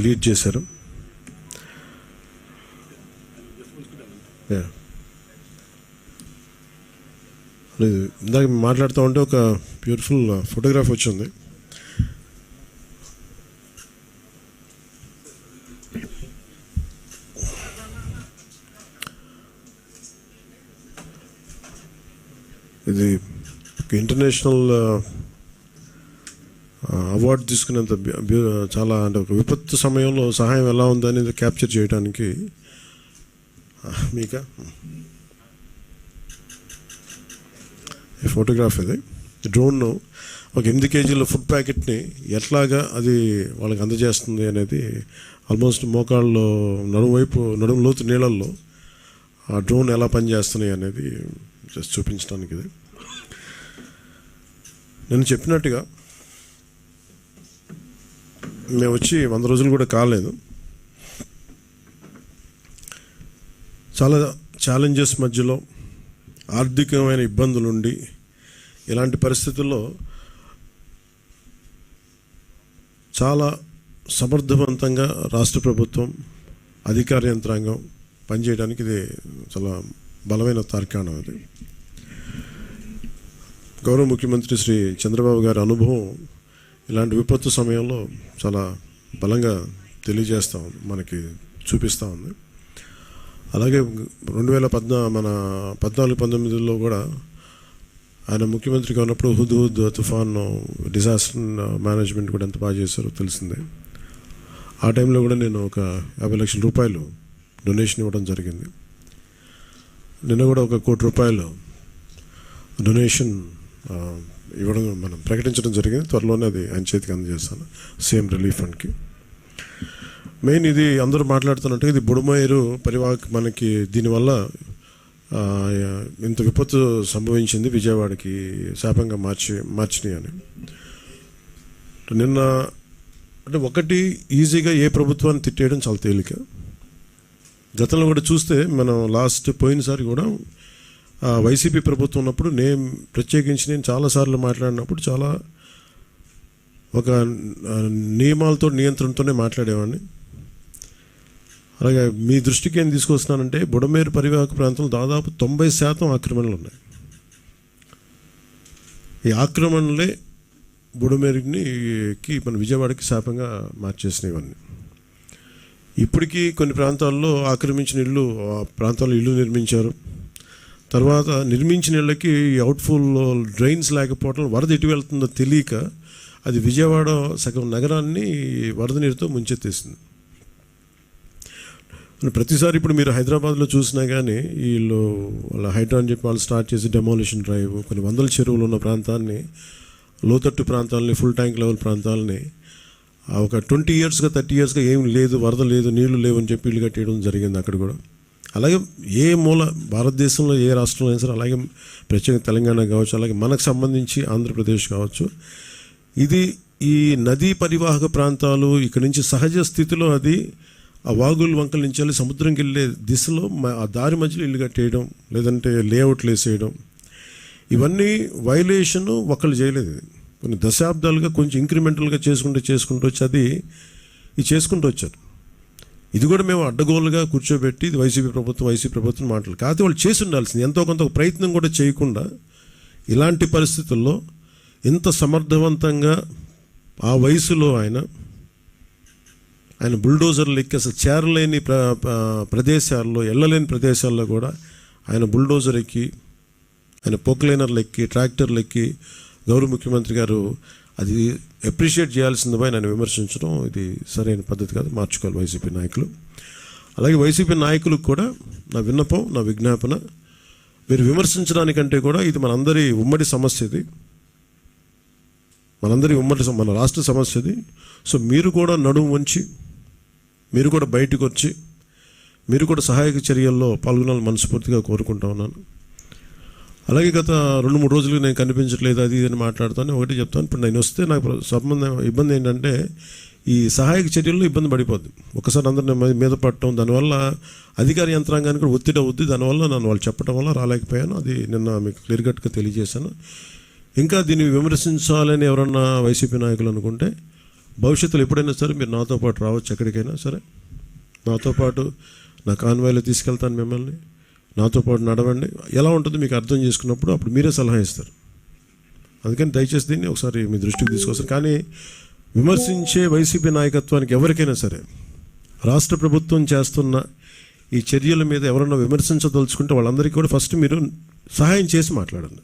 Lead చేశారు. ఇందాక మాట్లాడుతూ ఉంటే ఒక బ్యూటిఫుల్ ఫోటోగ్రాఫ్ వచ్చింది. ఇది ఇంటర్నేషనల్ అవార్డు తీసుకునేంత చాలా అంటే ఒక విపత్తు సమయంలో సహాయం ఎలా ఉందనేది క్యాప్చర్ చేయడానికి మీకు ఈ ఫోటోగ్రాఫ్ ఇది. డ్రోన్ ఒక 8 కేజీల ఫుడ్ ప్యాకెట్ని ఎట్లాగా అది వాళ్ళకి అందజేస్తుంది అనేది ఆల్మోస్ట్ మోకాళ్ళలో నడుము లోతు నీళ్ళల్లో ఆ డ్రోన్ ఎలా పనిచేస్తున్నాయి అనేది జస్ట్ చూపించడానికి ఇది. నేను చెప్పినట్టుగా మేము వచ్చి 100 రోజులు కూడా కాలేదు. చాలా ఛాలెంజెస్ మధ్యలో ఆర్థికమైన ఇబ్బందులు ఉండి ఇలాంటి పరిస్థితుల్లో చాలా సమర్థవంతంగా రాష్ట్ర ప్రభుత్వం అధికార యంత్రాంగం పనిచేయడానికి ఇది చాలా బలమైన తార్కాణం. అది గౌరవ ముఖ్యమంత్రి శ్రీ చంద్రబాబు గారి అనుభవం ఇలాంటి విపత్తు సమయంలో చాలా బలంగా తెలియజేస్తూ ఉంది, మనకి చూపిస్తూ ఉంది. అలాగే 2014-19లో కూడా ఆయన ముఖ్యమంత్రిగా ఉన్నప్పుడు హుద్ తుఫాన్ డిజాస్టర్ మేనేజ్మెంట్ కూడా ఎంత బాగా చేశారో తెలిసిందే. ఆ టైంలో కూడా నేను ఒక 50 లక్షల రూపాయలు డొనేషన్ ఇవ్వడం జరిగింది. నిన్న కూడా ఒక 1 కోటి రూపాయలు డొనేషన్ ఇవ్వడం మనం ప్రకటించడం జరిగింది. త్వరలోనే అది ఆయన చేతికి అందజేస్తాను సీఎం రిలీఫ్ ఫండ్కి. మెయిన్ ఇది అందరూ మాట్లాడుతున్నట్టు ఇది బుడమేరు పరివాహక మనకి దీనివల్ల ఇంత విపత్తు సంభవించింది, విజయవాడకి శాపంగా మార్చినాయి అని. నిన్న అంటే ఒకటి ఈజీగా ఏ ప్రభుత్వాన్ని తిట్టేయడం చాలా తేలిక. గతంలో కూడా చూస్తే మనం పోయినసారి కూడా వైసీపీ ప్రభుత్వం ఉన్నప్పుడు నేను చాలాసార్లు మాట్లాడినప్పుడు చాలా ఒక నియమాలతో నియంత్రణతోనే మాట్లాడేవాడిని. అలాగే మీ దృష్టికి ఏం తీసుకొస్తున్నానంటే బుడమేరు పరివాహక ప్రాంతంలో దాదాపు 90% ఆక్రమణలు ఉన్నాయి. ఈ ఆక్రమణలే బుడమేరుకి మన విజయవాడకి శాపంగా మార్చేసినాయి. ఇవన్నీ ఇప్పటికీ కొన్ని ప్రాంతాల్లో ఆక్రమించిన ఇళ్ళు ప్రాంతాల్లో ఇల్లు నిర్మించారు. తర్వాత నిర్మించిన ఇళ్ళకి అవుట్ఫుల్ డ్రైన్స్ లేకపోవడం, వరద ఎటు వెళ్తుందో తెలియక అది విజయవాడ సగం నగరాన్ని వరద నీరుతో ముంచెత్తేసింది. ప్రతిసారి ఇప్పుడు మీరు హైదరాబాద్లో చూసినా కానీ వీళ్ళు వాళ్ళ హైడ్రా అని చెప్పి వాళ్ళు స్టార్ట్ చేసి డెమాలిషన్ డ్రైవ్ కొన్ని 100 చెరువులు ఉన్న ప్రాంతాన్ని, లోతట్టు ప్రాంతాలని, ఫుల్ ట్యాంక్ లెవెల్ ప్రాంతాలని ఒక 20 ఇయర్స్గా 30 ఇయర్స్గా ఏం లేదు, వరద లేదు, నీళ్లు లేవు అని చెప్పి ఇల్లు కట్టేయడం జరిగింది అక్కడ కూడా. అలాగే ఏ మూల భారతదేశంలో ఏ రాష్ట్రంలో అయినా సరే, అలాగే ప్రత్యేక తెలంగాణ కావచ్చు, అలాగే మనకు సంబంధించి ఆంధ్రప్రదేశ్ కావచ్చు, ఇది ఈ నదీ పరివాహక ప్రాంతాలు ఇక్కడి నుంచి సహజ స్థితిలో అది ఆ వాగులు వంకల నుంచి వెళ్ళి సముద్రంకి వెళ్ళే దిశలో ఆ దారి మధ్యలో ఇల్లు కట్టేయడం, లేదంటే లేఅవుట్లు వేసేయడం, ఇవన్నీ వైలేషన్ ఒకళ్ళు చేయలేదు. కొన్ని దశాబ్దాలుగా కొంచెం ఇంక్రిమెంటల్గా చేసుకుంటూ వచ్చి అది చేసుకుంటూ వచ్చారు. ఇది కూడా మేము అడ్డగోలుగా కూర్చోబెట్టి ఇది వైసీపీ ప్రభుత్వం మాటలు కాకపోతే వాళ్ళు చేసి ఉండాల్సింది. ఎంతో కొంత ప్రయత్నం కూడా చేయకుండా ఇలాంటి పరిస్థితుల్లో ఇంత సమర్థవంతంగా ఆ వయసులో ఆయన బుల్డోజర్లు ఎక్కి అసలు చేరలేని ప్రదేశాల్లో, వెళ్ళలేని ప్రదేశాల్లో కూడా ఆయన బుల్డోజర్ ఎక్కి, ఆయన పోక్లైనర్లు ఎక్కి, ట్రాక్టర్లు ఎక్కి గౌరవ ముఖ్యమంత్రి గారు అది అప్రిషియేట్ చేయాల్సింది పోయి నేను విమర్శించడం ఇది సరైన పద్ధతి కాదు, మార్చుకోవాలి వైసీపీ నాయకులు. అలాగే వైసీపీ నాయకులకు కూడా నా విన్నపం, నా విజ్ఞాపన, మీరు విమర్శించడానికంటే కూడా ఇది మనందరి ఉమ్మడి సమస్య, ఇది మన రాష్ట్ర సమస్య ఇది. సో మీరు కూడా నడుము వంచి, మీరు కూడా బయటకు వచ్చి, మీరు కూడా సహాయక చర్యల్లో పాల్గొనాలని మనస్ఫూర్తిగా కోరుకుంటా ఉన్నాను. అలాగే గత 2-3 రోజులు నేను కనిపించట్లేదు అది ఇది అని మాట్లాడుతాను. ఒకటి చెప్తాను, ఇప్పుడు నేను వస్తే నాకు ఇబ్బంది ఏంటంటే ఈ సహాయక చర్యల్లో ఇబ్బంది పడిపోద్ది. ఒకసారి అందరిని మీద పడటం, దానివల్ల అధికార యంత్రాంగానికి కూడా ఒత్తిడి అవుద్ది. దానివల్ల నన్ను వాళ్ళు చెప్పడం వల్ల రాలేకపోయాను. అది నిన్న మీకు క్లియర్ కట్గా తెలియజేశాను. ఇంకా దీన్ని విమర్శించాలని ఎవరన్నా వైసీపీ నాయకులు అనుకుంటే భవిష్యత్తులో ఎప్పుడైనా సరే మీరు నాతో పాటు రావచ్చు, ఎక్కడికైనా సరే నాతో పాటు నా కాన్వాయ్లో తీసుకెళ్తాను మిమ్మల్ని, నాతో పాటు నడవండి. ఎలా ఉంటుందో మీకు అర్థం చేసుకున్నప్పుడు అప్పుడు మీరే సలహా ఇస్తారు. అందుకని దయచేసి దీన్ని ఒకసారి మీ దృష్టికి తీసుకొస్తారు. కానీ విమర్శించే వైసీపీ నాయకత్వానికి ఎవరికైనా సరే రాష్ట్ర ప్రభుత్వం చేస్తున్న ఈ చర్యల మీద ఎవరన్నా విమర్శించదలుచుకుంటే వాళ్ళందరికీ కూడా ఫస్ట్ మీరు సహాయం చేసి మాట్లాడండి.